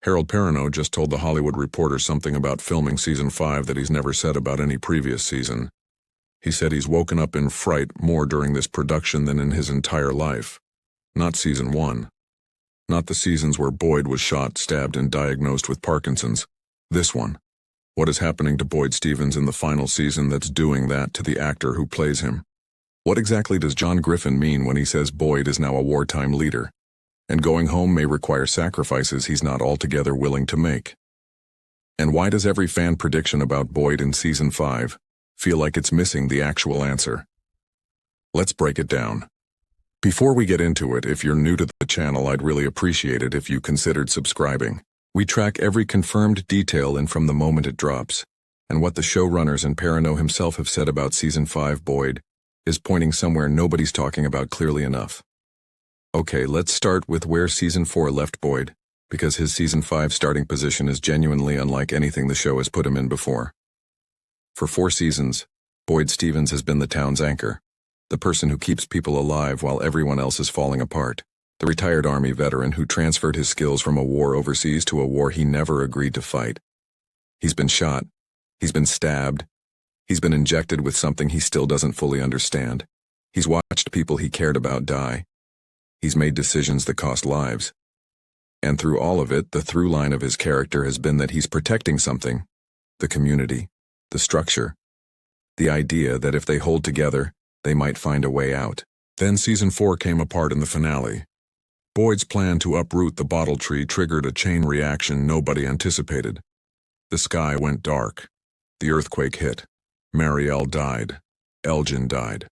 Harold Perrineau just told The Hollywood Reporter something about filming Season 5 that he's never said about any previous season. He said he's woken up in fright more during this production than in his entire life. Not Season 1. Not the seasons where Boyd was shot, stabbed, and diagnosed with Parkinson's. This one. What is happening to Boyd Stevens in the final season that's doing that to the actor who plays him? What exactly does John Griffin mean when he says Boyd is now a wartime leader, and going home may require sacrifices he's not altogether willing to make? And why does every fan prediction about Boyd in Season 5 feel like it's missing the actual answer? Let's break it down. Before we get into it, if you're new to the channel, I'd really appreciate it if you considered subscribing. We track every confirmed detail in from the moment it drops, and what the showrunners and Perrineau himself have said about Season 5 Boyd is pointing somewhere nobody's talking about clearly enough. Okay, let's start with where Season 4 left Boyd, because his Season 5 starting position is genuinely unlike anything the show has put him in before. For 4 seasons, Boyd Stevens has been the town's anchor, the person who keeps people alive while everyone else is falling apart, the retired Army veteran who transferred his skills from a war overseas to a war he never agreed to fight. He's been shot, he's been stabbed, he's been injected with something he still doesn't fully understand. He's watched people he cared about die. He's made decisions that cost lives. And through all of it, the through line of his character has been that he's protecting something: the community, the structure, the idea that if they hold together, they might find a way out. Then Season 4 came apart in the finale. Boyd's plan to uproot the bottle tree triggered a chain reaction nobody anticipated. The sky went dark. The earthquake hit. Marielle died. Elgin died.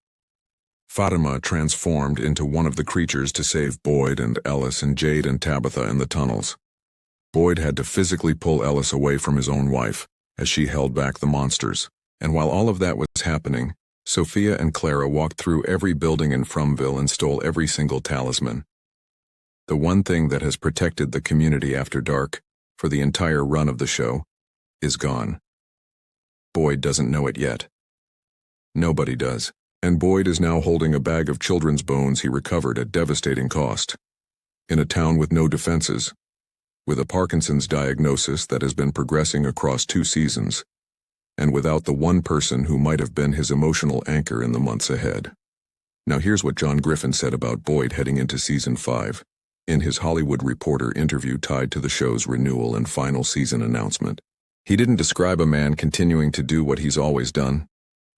Fatima transformed into one of the creatures to save Boyd and Ellis and Jade and Tabitha in the tunnels. Boyd had to physically pull Ellis away from his own wife as she held back the monsters. And while all of that was happening, Sophia and Clara walked through every building in Fromville and stole every single talisman. The one thing that has protected the community after dark, for the entire run of the show, is gone. Boyd doesn't know it yet. Nobody does. And Boyd is now holding a bag of children's bones he recovered at devastating cost. In a town with no defenses, with a Parkinson's diagnosis that has been progressing across 2 seasons, and without the one person who might have been his emotional anchor in the months ahead. Now here's what John Griffin said about Boyd heading into Season 5, in his Hollywood Reporter interview tied to the show's renewal and final season announcement. He didn't describe a man continuing to do what he's always done.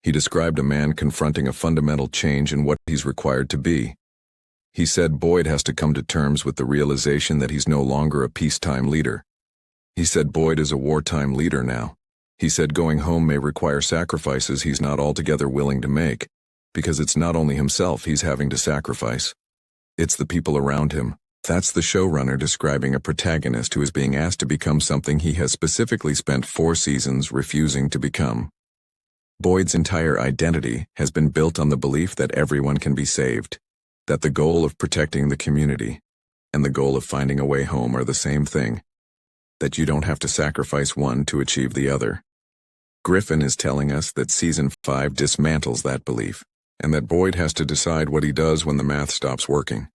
He described a man confronting a fundamental change in what he's required to be. He said Boyd has to come to terms with the realization that he's no longer a peacetime leader. He said Boyd is a wartime leader now. He said going home may require sacrifices he's not altogether willing to make, because it's not only himself he's having to sacrifice. It's the people around him. That's the showrunner describing a protagonist who is being asked to become something he has specifically spent 4 seasons refusing to become. Boyd's entire identity has been built on the belief that everyone can be saved, that the goal of protecting the community and the goal of finding a way home are the same thing, that you don't have to sacrifice one to achieve the other. Griffin is telling us that Season 5 dismantles that belief, and that Boyd has to decide what he does when the math stops working.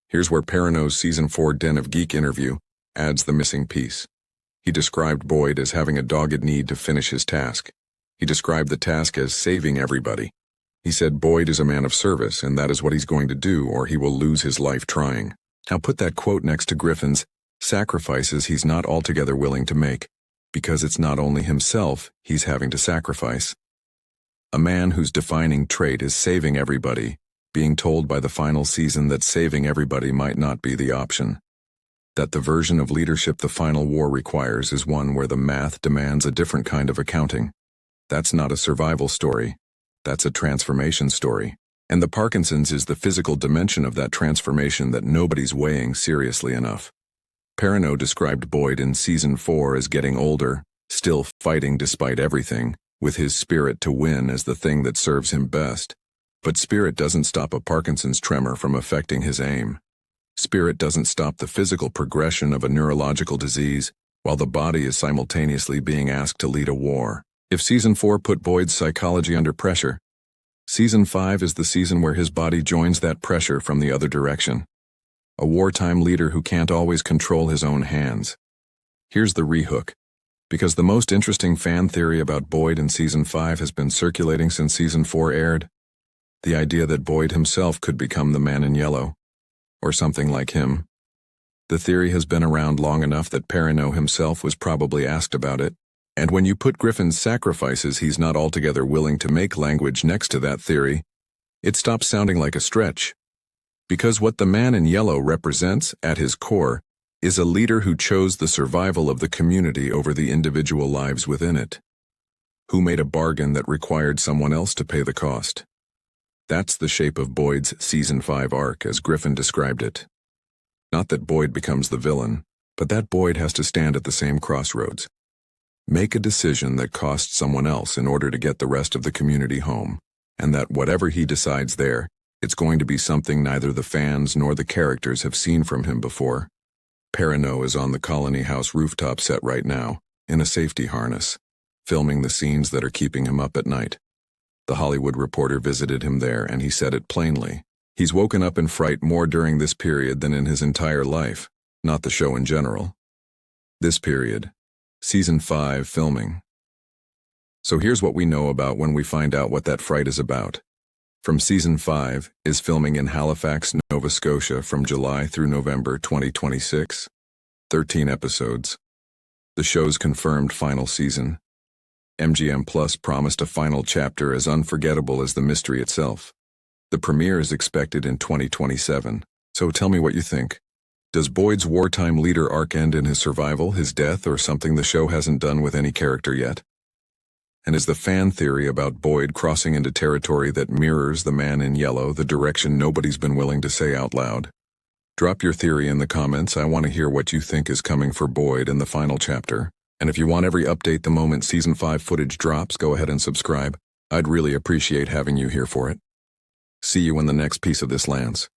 Here's where Perrineau's Season 4 Den of Geek interview adds the missing piece. He described Boyd as having a dogged need to finish his task. He described the task as saving everybody. He said Boyd is a man of service, and that is what he's going to do, or he will lose his life trying. Now put that quote next to Griffin's sacrifices he's not altogether willing to make, because it's not only himself he's having to sacrifice. A man whose defining trait is saving everybody, being told by the final season that saving everybody might not be the option. That the version of leadership the final war requires is one where the math demands a different kind of accounting. That's not a survival story. That's a transformation story. And the Parkinson's is the physical dimension of that transformation that nobody's weighing seriously enough. Perrineau described Boyd in Season 4 as getting older, still fighting despite everything, with his spirit to win as the thing that serves him best. But spirit doesn't stop a Parkinson's tremor from affecting his aim. Spirit doesn't stop the physical progression of a neurological disease, while the body is simultaneously being asked to lead a war. If Season 4 put Boyd's psychology under pressure, Season 5 is the season where his body joins that pressure from the other direction. A wartime leader who can't always control his own hands. Here's the rehook. Because the most interesting fan theory about Boyd in Season 5 has been circulating since Season 4 aired. The idea that Boyd himself could become the Man in Yellow, or something like him. The theory has been around long enough that Perrineau himself was probably asked about it, and when you put Griffin's sacrifices he's not altogether willing to make language next to that theory, it stops sounding like a stretch. Because what the Man in Yellow represents, at his core, is a leader who chose the survival of the community over the individual lives within it. Who made a bargain that required someone else to pay the cost. That's the shape of Boyd's Season 5 arc, as Griffin described it. Not that Boyd becomes the villain, but that Boyd has to stand at the same crossroads. Make a decision that costs someone else in order to get the rest of the community home, and that whatever he decides there, it's going to be something neither the fans nor the characters have seen from him before. Perrineau is on the Colony House rooftop set right now, in a safety harness, filming the scenes that are keeping him up at night. The Hollywood Reporter visited him there and he said it plainly. He's woken up in fright more during this period than in his entire life, not the show in general. This period. Season 5 filming. So here's what we know about when we find out what that fright is about. From Season 5 is filming in Halifax, Nova Scotia from July through November 2026. 13 episodes. The show's confirmed final season. MGM Plus promised a final chapter as unforgettable as the mystery itself. The premiere is expected in 2027, so tell me what you think. Does Boyd's wartime leader arc end in his survival, his death, or something the show hasn't done with any character yet? And is the fan theory about Boyd crossing into territory that mirrors the Man in Yellow the direction nobody's been willing to say out loud? Drop your theory in the comments. I want to hear what you think is coming for Boyd in the final chapter. And if you want every update the moment Season 5 footage drops, go ahead and subscribe. I'd really appreciate having you here for it. See you when the next piece of this lands.